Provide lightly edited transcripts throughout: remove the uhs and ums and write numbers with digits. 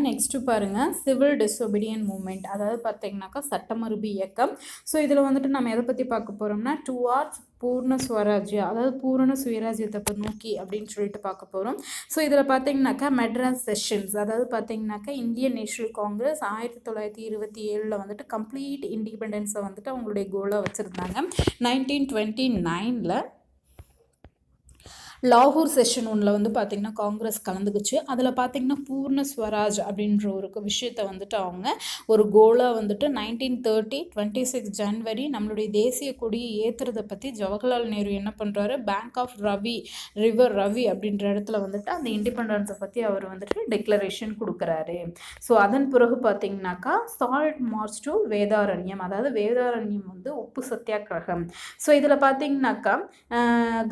Next பாருங்கள் civil டிசொபீடியன்ட் moment, அதாவது பார்த்தீங்கன்னாக்கா சட்டமறுப்பு இயக்கம். ஸோ இதில் வந்துட்டு நம்ம எதை பற்றி பார்க்க போகிறோம்னா டுவார்ட்ஸ் பூர்ண ஸ்வராஜ்யா, அதாவது பூரண சுயராஜ்யத்தை நோக்கி அப்படின்னு சொல்லிட்டு பார்க்க போகிறோம். ஸோ இதில் பார்த்தீங்கன்னாக்கா மெட்ராஸ் செஷன்ஸ், அதாவது பார்த்தீங்கன்னாக்கா இந்தியன் நேஷனல் காங்கிரஸ் 1927 வந்துட்டு கம்ப்ளீட் இண்டிபெண்டன்ஸை வந்துட்டு அவங்களுடைய கோலாக வச்சுருந்தாங்க. 1929 லாகூர் செஷன் ஒன்றில் வந்து பார்த்திங்கன்னா காங்கிரஸ் கலந்துக்குச்சு. அதில் பார்த்திங்கன்னா பூர்ண ஸ்வராஜ் அப்படின்ற ஒரு விஷயத்தை வந்துட்டு அவங்க ஒரு கோலாக வந்துட்டு 1930 26 ஜனவரி நம்மளுடைய தேசிய கொடியை ஏற்றுறதை பற்றி ஜவஹர்லால் நேரு என்ன பண்ணுறாரு, பேங்க் ஆஃப் ரிவர் ரவி அப்படின்ற இடத்துல வந்துட்டு அந்த இண்டிபெண்டன்ஸை பற்றி அவர் வந்துட்டு டிக்ளரேஷன் கொடுக்குறாரு. ஸோ அதன் பிறகு பார்த்திங்கனாக்கா சால்ட் மார்ச் டு வேதாரண்யம், அதாவது வேதாரண்யம் வந்து உப்பு சத்தியாகிரகம். ஸோ இதில் பார்த்திங்கனாக்கா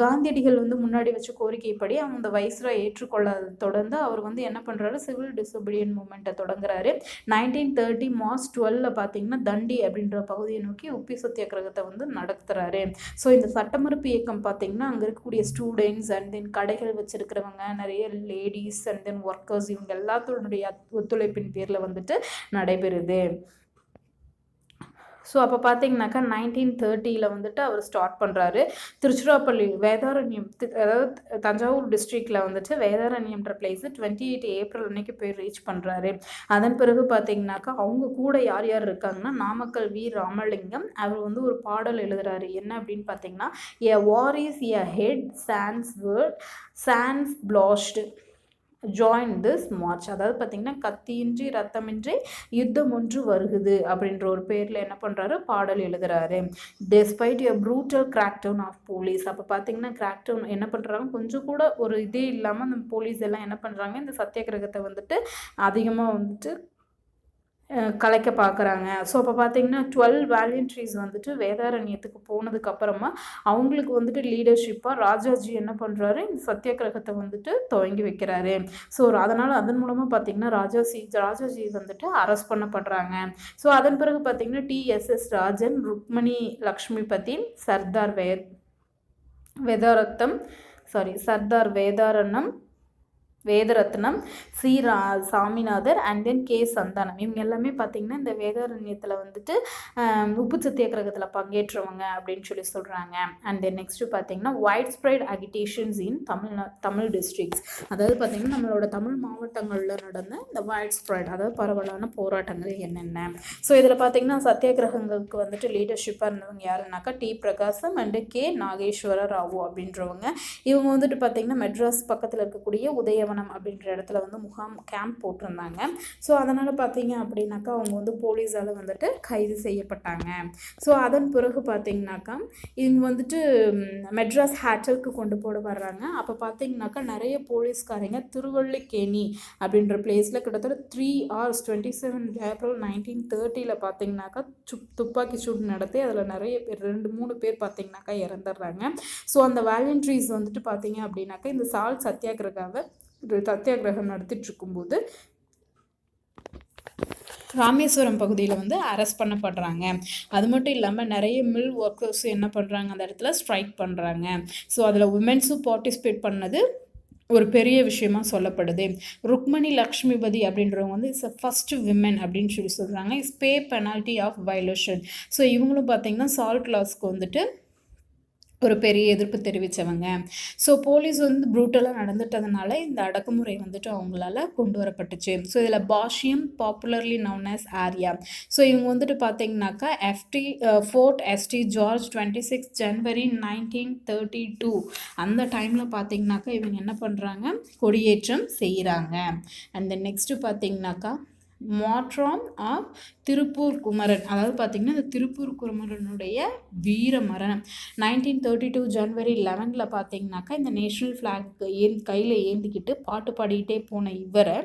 காந்தியடிகள் வந்து முன்னாடி வச்ச கோரிக்கைப்படி அந்த வைஸ்ராய் ஏற்றுக்கொள்ளாத தொடர்ந்து அவர் வந்து என்ன பண்ணுறாரு, சிவில் டிசொபீடியன்ட் மூமெண்ட்டை தொடங்குறாரு. 1930 மார்ச் 12 பார்த்தீங்கன்னா தண்டி அப்படின்ற பகுதியை நோக்கி உப்பு சத்தியாகிரகத்தை வந்து நடத்துகிறாரு. ஸோ இந்த சட்டமறுப்பு இயக்கம் பார்த்தீங்கன்னா அங்கே இருக்கக்கூடிய ஸ்டூடெண்ட்ஸ் அண்ட் தென் கடைகள் வச்சிருக்கிறவங்க, நிறைய லேடிஸ் அண்ட் தென் ஒர்க்கர்ஸ், இவங்க எல்லாத்தோடைய ஒத்துழைப்பின் பேரில் வந்துட்டு நடைபெறுது. ஸோ அப்போ பார்த்தீங்கன்னாக்கா 1930 வந்துட்டு அவர் ஸ்டார்ட் பண்ணுறாரு. திருச்சிராப்பள்ளி வேதாரண்யம், அதாவது தஞ்சாவூர் டிஸ்ட்ரிக்டில் வந்துட்டு வேதாரண்யம்ன்ற பிளேஸு 28 ஏப்ரல் அன்னைக்கு போய் ரீச் பண்ணுறாரு. அதன் பிறகு பார்த்தீங்கன்னாக்கா அவங்க கூட யார் யார் இருக்காங்கன்னா நாமக்கல் வி ராமலிங்கம், அவர் வந்து ஒரு பாடல் எழுதுறாரு. என்ன அப்படின்னு பார்த்தீங்கன்னா, a war is ahead sans sword sans blast join this march, அதாவது பார்த்தீங்கன்னா கத்தியின்றி ரத்தமின்றி யுத்தம் ஒன்று வருகுது அப்படின்ற ஒரு பேரில் என்ன பண்ணுறாரு, பாடல் எழுதுறாரு. Despite a brutal crackdown of police, அப்போ பார்த்தீங்கன்னா கிராக்டவுன் என்ன பண்ணுறாங்க, கொஞ்சம் கூட ஒரு இதே இல்லாமல் அந்த போலீஸ் எல்லாம் என்ன பண்ணுறாங்க, இந்த சத்தியாகிரகத்தை வந்துட்டு அதிகமாக வந்துட்டு கலைக்க பார்க்குறாங்க. ஸோ அப்போ பார்த்தீங்கன்னா 12 வாலண்டியர்ஸ் வந்துட்டு வேதாரண்யத்துக்கு போனதுக்கப்புறமா அவங்களுக்கு வந்துட்டு லீடர்ஷிப்பாக ராஜாஜி என்ன பண்ணுறாரு, இந்த சத்தியாகிரகத்தை வந்துட்டு துவங்கி வைக்கிறாரு. ஸோ அதனால் அதன் மூலமாக பார்த்தீங்கன்னா ராஜாஜி வந்துட்டு அரெஸ்ட் பண்ணப்படுறாங்க. ஸோ அதன் பிறகு பார்த்தீங்கன்னா TSS Rajan, Rukmani Lakshmipathi, Sardar Vedaratnam, C Saminathar and then K Santhanam, இவங்க எல்லாமே பார்த்தீங்கன்னா இந்த வேதாரண்யத்தில் வந்துட்டு உப்பு சத்தியாகிரகத்தில் பங்கேற்றவங்க அப்படின்னு சொல்லி சொல்கிறாங்க. அண்ட் தென் நெக்ஸ்ட்டு பார்த்தீங்கன்னா வைட் ஸ்ப்ரெட் அகிடேஷன்ஸ் இன் தமிழ் டிஸ்ட்ரிக்ட்ஸ், அதாவது பார்த்தீங்கன்னா நம்மளோட தமிழ் மாவட்டங்களில் நடந்த இந்த வைட் ஸ்ப்ரெட், அதாவது பரவலான போராட்டங்கள் என்னென்ன. ஸோ இதில் பார்த்தீங்கன்னா சத்தியாகிரகங்களுக்கு வந்துட்டு லீடர்ஷிப்பாக இருந்தவங்க யாருன்னாக்கா டி பிரகாசம் அண்டு கே நாகேஸ்வர ராவு அப்படின்றவங்க. இவங்க வந்துட்டு பார்த்தீங்கன்னா மெட்ராஸ் பக்கத்தில் இருக்கக்கூடிய உதயவனம் அப்படின்ற இடத்துல வந்து கேம்ப் போட்டிருந்தாங்க. ஸோ அதனால் பார்த்தீங்க அப்படின்னாக்கா அவங்க வந்து போலீஸால் வந்துட்டு கைது செய்யப்பட்டாங்க. ஸோ அதன் பிறகு பார்த்தீங்கன்னாக்கா இவங்க வந்துட்டு மெட்ராஸ் ஹேட்டலுக்கு கொண்டு வர்றாங்க. அப்போ பார்த்தீங்கன்னாக்கா நிறைய போலீஸ்காரங்க திருவள்ளிக்கேணி அப்படின்ற பிளேஸில் கிட்டத்தட்ட 3 hours 27 ஏப்ரல் 1930 பார்த்தீங்கன்னாக்கா துப்பாக்கி சூடு நடத்தி அதில் நிறைய பேர் 2-3 பேர் பார்த்தீங்கன்னாக்கா இறந்துடுறாங்க. ஸோ அந்த வாலண்டரிஸ் வந்துட்டு பார்த்தீங்க அப்படின்னாக்கா இந்த சால்ட் சத்தியாகிரகம் நடத்திட்டு இருக்கும்போது ராமேஸ்வரம் பகுதியில் வந்து அரெஸ்ட் பண்ணப்படுறாங்க. அது மட்டும் இல்லாமல் நிறைய மில் ஒர்க்கர்ஸ் என்ன பண்ணுறாங்க, அந்த இடத்துல ஸ்ட்ரைக் பண்ணுறாங்க. ஸோ அதில் உமன்ஸும் பார்ட்டிசிபேட் பண்ணது ஒரு பெரிய விஷயமா சொல்லப்படுது. ருக்மணி லக்ஷ்மிபதி அப்படின்றவங்க வந்து இட்ஸ் ஃபர்ஸ்ட் விமன் அப்படின்னு சொல்லி சொல்கிறாங்க. It's pay penalty of violation. So இவங்களும் பார்த்தீங்கன்னா சால்ட் லாஸ்க்கு வந்துட்டு ஒரு பெரிய எதிர்ப்பு தெரிவித்தவங்க. ஸோ போலீஸ் வந்து ப்ரூட்டலாக நடந்துட்டதுனால இந்த அடக்குமுறை வந்துட்டு அவங்களால கொண்டு வரப்பட்டுச்சு. ஸோ இதில் Bhashyam popularly known as Arya. So இவங்க வந்துட்டு பார்த்தீங்கன்னாக்கா ஃபோர்ட் எஸ்டி ஜார்ஜ் 26 ஜனவரி 1932 அந்த டைமில் பார்த்தீங்கன்னாக்கா இவங்க என்ன பண்ணுறாங்க, கொடியேற்றம் செய்கிறாங்க. அண்ட் தென் நெக்ஸ்ட்டு பார்த்தீங்கன்னாக்கா மாற்றம் ஆஃப் திருப்பூர் குமரன், அதாவது பார்த்திங்கன்னா இந்த திருப்பூர் குமரனுடைய வீர மரணம் 1932 ஜனவரி 11 பார்த்திங்கனாக்கா இந்த நேஷ்னல் ஃப்ளாக் கையில் ஏந்திக்கிட்டு பாட்டு பாடிக்கிட்டே போன இவரை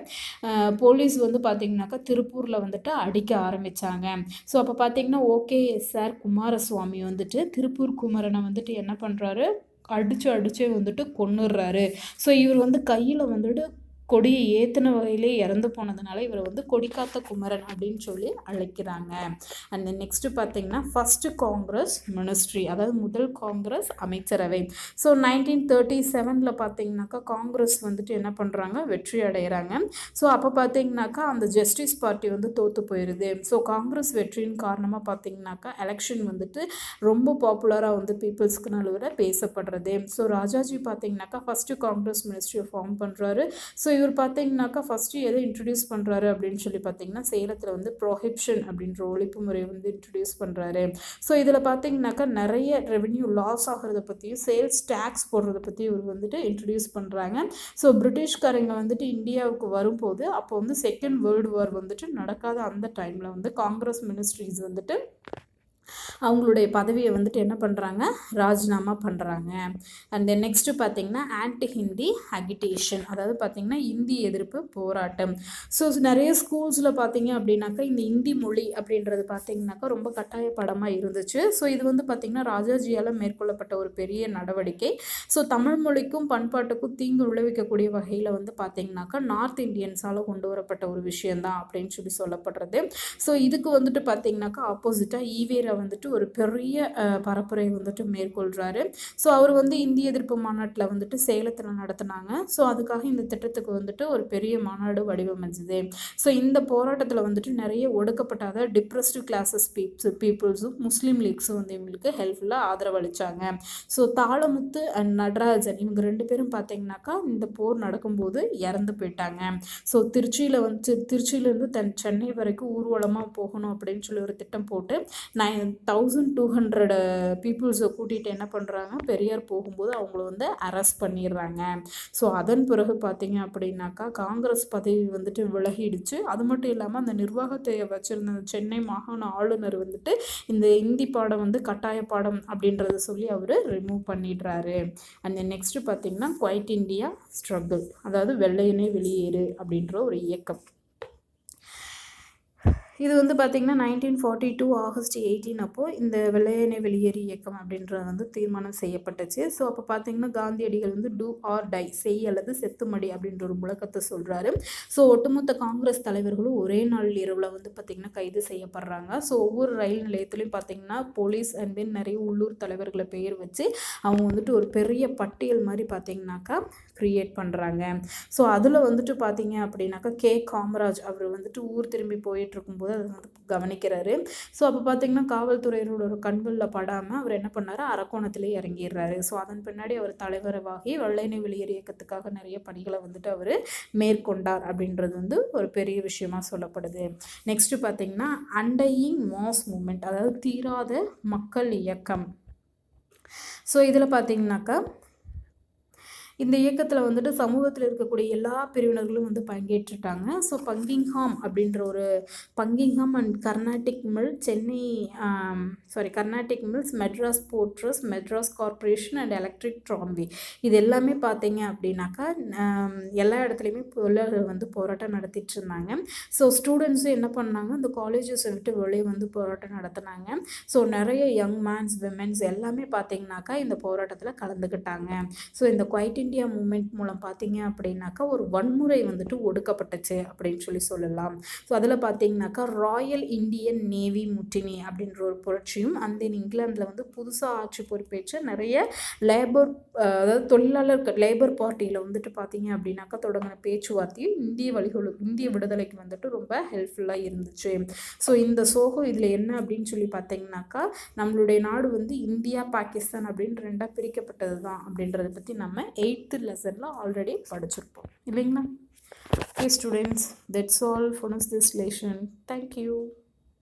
போலீஸ் வந்து பார்த்திங்கனாக்கா திருப்பூரில் வந்துட்டு அடிக்க ஆரம்பித்தாங்க. ஸோ அப்போ பார்த்திங்கன்னா OKSR குமாரசுவாமி வந்துட்டு திருப்பூர் குமரனை வந்துட்டு என்ன பண்ணுறாரு, அடித்து வந்துட்டு கொன்னுடுறாரு. ஸோ இவர் வந்து கையில் வந்துட்டு கொடியை ஏற்றின வகையிலே இறந்து போனதுனால இவரை வந்து கொடிக்காத்த குமரன் அப்படின்னு சொல்லி அழைக்கிறாங்க. அண்ட் நெக்ஸ்ட்டு பார்த்தீங்கன்னா ஃபஸ்ட்டு காங்கிரஸ் மினிஸ்ட்ரி, அதாவது முதல் காங்கிரஸ் அமைச்சரவை. ஸோ 1937 பார்த்தீங்கன்னாக்கா காங்கிரஸ் வந்துட்டு என்ன பண்ணுறாங்க, வெற்றி அடைகிறாங்க. ஸோ அப்போ பார்த்தீங்கன்னாக்கா அந்த ஜஸ்டிஸ் பார்ட்டி வந்து தோற்று போயிடுது. ஸோ காங்கிரஸ் வெற்றியின் காரணமாக பார்த்தீங்கன்னாக்கா எலெக்ஷன் வந்துட்டு ரொம்ப பாப்புலராக வந்து பீப்புள்ஸ்க்கு நடுவில் பேசப்படுறது. ஸோ ராஜாஜி பார்த்தீங்கன்னாக்கா ஃபஸ்ட்டு காங்கிரஸ் மினிஸ்ட்ரியை ஃபார்ம் பண்ணுறாரு. ஸோ இவர் பார்த்தீங்கன்னாக்கா ஃபஸ்ட்டு எதை இன்ட்ரடியூஸ் பண்ணுறாரு அப்படின்னு சொல்லி பார்த்தீங்கன்னா சேலத்தில் வந்து ப்ரோஹிப்ஷன் அப்படின்ற ஒழிப்பு முறையை வந்து இன்ட்ரடியூஸ் பண்ணுறாரு. ஸோ இதில் பார்த்தீங்கன்னாக்கா நிறைய ரெவென்யூ லாஸ் ஆகிறத பற்றியும் சேல்ஸ் டேக்ஸ் போடுறத பற்றி இவர் வந்துட்டு இன்ட்ரடியூஸ் பண்ணுறாங்க. ஸோ பிரிட்டிஷ்காரங்க வந்துட்டு இந்தியாவுக்கு வரும்போது அப்போ வந்து செகண்ட் வேர்ல்டு வார் வந்துட்டு நடக்காத அந்த டைமில் வந்து காங்கிரஸ் மினிஸ்ட்ரிஸ் வந்துட்டு அவங்களுடைய பதவியை வந்துட்டு என்ன பண்ணுறாங்க, ராஜினாமா பண்ணுறாங்க. அண்ட் தென் நெக்ஸ்ட்டு பார்த்தீங்கன்னா ஆன்டி ஹிந்தி அகிடேஷன், அதாவது பார்த்திங்கன்னா இந்தி எதிர்ப்பு போராட்டம். ஸோ நிறைய ஸ்கூல்ஸில் பார்த்தீங்க அப்படின்னாக்கா இந்த இந்தி மொழி அப்படின்றது பார்த்திங்கனாக்கா ரொம்ப கட்டாய பாடமாக இருந்துச்சு. ஸோ இது வந்து பார்த்திங்கன்னா ராஜாஜியால் மேற்கொள்ளப்பட்ட ஒரு பெரிய நடவடிக்கை. ஸோ தமிழ் மொழிக்கும் பண்பாட்டுக்கும் தீங்கு விளைவிக்கக்கூடிய வகையில் வந்து பார்த்திங்கனாக்கா நார்த் இந்தியன்ஸால் கொண்டு வரப்பட்ட ஒரு விஷயந்தான் அப்படின்னு சொல்லி சொல்லப்படுறது. ஸோ இதுக்கு வந்துட்டு பார்த்திங்கனாக்கா ஆப்போசிட்டாக ஈவேரா வந்துட்டு ஒரு பெரிய பரப்புரை வந்துட்டு மேற்கொள்கிறாரு. ஸோ அவர் வந்து இந்திய எதிர்ப்பு மாநாட்டில் வந்துட்டு சேலத்தில் நடத்தினாங்க. ஸோ அதுக்காக இந்த திட்டத்துக்கு வந்துட்டு ஒரு பெரிய மாநாடு வடிவமைஞ்சுது. ஸோ இந்த போராட்டத்தில் வந்துட்டு நிறைய ஒடுக்கப்பட்ட அதாவது டிப்ரெஸ்டு கிளாஸஸ் பீப்புள்ஸும் முஸ்லீம் லீக்ஸும் வந்து இவங்களுக்கு ஹெல்ப்ஃபுல்லாக ஆதரவு அளித்தாங்க. ஸோ தாளமுத்து அண்ட் நடராஜன் இவங்க 2 பேரும் பார்த்தீங்கன்னாக்கா இந்த போர் நடக்கும்போது இறந்து போயிட்டாங்க. ஸோ திருச்சியிலேருந்து சென்னை வரைக்கும் ஊர்வலமாக போகணும் அப்படின்னு சொல்லி ஒரு திட்டம் போட்டு 1200 பீப்புள்ஸை கூட்டிகிட்டு என்ன பண்ணுறாங்க, பெரியார் போகும்போது அவங்கள வந்து அரெஸ்ட் பண்ணிடுறாங்க. ஸோ அதன் பிறகு பார்த்தீங்க அப்படின்னாக்கா காங்கிரஸ் பதவி வந்துட்டு விலகிடுச்சு. அது மட்டும் இல்லாமல் அந்த நிர்வாகத்தை வச்சிருந்த சென்னை மாகாண ஆளுநர் வந்துட்டு இந்த இந்தி பாடம் வந்து கட்டாய பாடம் அப்படின்றத சொல்லி அவர் ரிமூவ் பண்ணிடுறாரு. அண்ட் நெக்ஸ்ட்டு பார்த்தீங்கன்னா குவைட் இந்தியா ஸ்ட்ரகிள், அதாவது வெள்ளையனே வெளியேறு அப்படின்ற ஒரு இயக்கம். இது வந்து பார்த்திங்கன்னா 1942 ஆகஸ்ட் 18 அப்போது இந்த வெள்ளையனே வெளியேறு இயக்கம் அப்படின்றது வந்து தீர்மானம் செய்யப்பட்டுச்சு. ஸோ அப்போ பார்த்திங்கன்னா காந்தியடிகள் வந்து டூ ஆர் டை, செய் அல்லது செத்துமடி அப்படின்ற ஒரு முழக்கத்தை சொல்கிறாரு. ஸோ ஒட்டுமொத்த காங்கிரஸ் தலைவர்களும் ஒரே நாள் இரவில் வந்து பார்த்திங்கன்னா கைது செய்யப்படுறாங்க. ஸோ ஒவ்வொரு ரயில் நிலையத்துலையும் பார்த்திங்கன்னா போலீஸ் அண்ட் தென் நிறைய உள்ளூர் தலைவர்களை பெயர் வச்சு அவங்க வந்துட்டு ஒரு பெரிய பட்டியல் மாதிரி பார்த்திங்கனாக்கா க்ரியேட் பண்ணுறாங்க. ஸோ அதில் வந்துட்டு பார்த்திங்க அப்படின்னாக்கா கே காமராஜ் அவர் வந்துட்டு ஊர் திரும்பி போயிட்டுருக்கும்போது அதை வந்து கவனிக்கிறாரு. ஸோ அப்போ பார்த்திங்கன்னா காவல்துறையினோட ஒரு கண்களில் படாமல் அவர் என்ன பண்ணார், அரக்கோணத்திலே இறங்கிடுறாரு. ஸோ அதன் பின்னாடி அவர் தலைவரவாகி வெள்ளையனே வெளியேறு இயக்கத்துக்காக நிறைய பணிகளை வந்துட்டு அவர் மேற்கொண்டார் அப்படின்றது வந்து ஒரு பெரிய விஷயமா சொல்லப்படுது. நெக்ஸ்ட்டு பார்த்திங்கன்னா அண்டையிங் மாஸ் மூமெண்ட், அதாவது தீராத மக்கள் இயக்கம். ஸோ இதில் பார்த்திங்கனாக்கா இந்த இயக்கத்தில் வந்துட்டு சமூகத்தில் இருக்கக்கூடிய எல்லா பிரிவினர்களும் வந்து பங்கேற்றுட்டாங்க. So Buckingham and Carnatic mill Carnatic mills, Madras port trust, Madras corporation and electric tramway இது எல்லாமே பார்த்தீங்க அப்படின்னாக்கா எல்லா இடத்துலையுமே தொழிலாளர்கள் வந்து போராட்டம் நடத்திட்டு இருந்தாங்க. ஸோ ஸ்டூடெண்ட்ஸும் என்ன பண்ணாங்க, இந்த காலேஜஸை விட்டு வெளியே வந்து போராட்டம் நடத்தினாங்க. ஸோ நிறைய யங் மேன்ஸ் விமென்ஸ் எல்லாமே பார்த்தீங்கன்னாக்கா இந்த போராட்டத்தில் கலந்துக்கிட்டாங்க. ஸோ இந்த குவைட் இந்தியா மூமெண்ட் மூலம் பார்த்தீங்க அப்படின்னாக்கா ஒரு வன்முறை வந்துட்டு ஒடுக்கப்பட்டுச்சு அப்படின்னு சொல்லலாம். ஸோ அதில் பார்த்தீங்கன்னாக்கா ராயல் இந்தியன் நேவி முட்டினி அப்படின்ற ஒரு புரட்சியும் அந்த இங்கிலாந்தில் வந்து புதுசாக ஆட்சி பொறுப்பேற்ற நிறைய அதாவது தொழிலாளர் லேபர் பார்ட்டியில் வந்துட்டு பார்த்தீங்க அப்படின்னாக்கா தொடங்கின பேச்சுவார்த்தையும் இந்திய விடுதலைக்கு வந்துட்டு ரொம்ப ஹெல்ப்ஃபுல்லாக இருந்துச்சு. ஸோ இந்த சோகம் இதில் என்ன அப்படின்னு சொல்லி பார்த்தீங்கன்னாக்கா நம்மளுடைய நாடு வந்து இந்தியா பாகிஸ்தான் அப்படின்னு 2ஆக பிரிக்கப்பட்டது தான் அப்படின்றத பற்றி நம்ம 8th லெசனில் ஆல்ரெடி படிச்சிருப்போம் இல்லைங்களா? Okay students, that's all for this lesson. Thank you.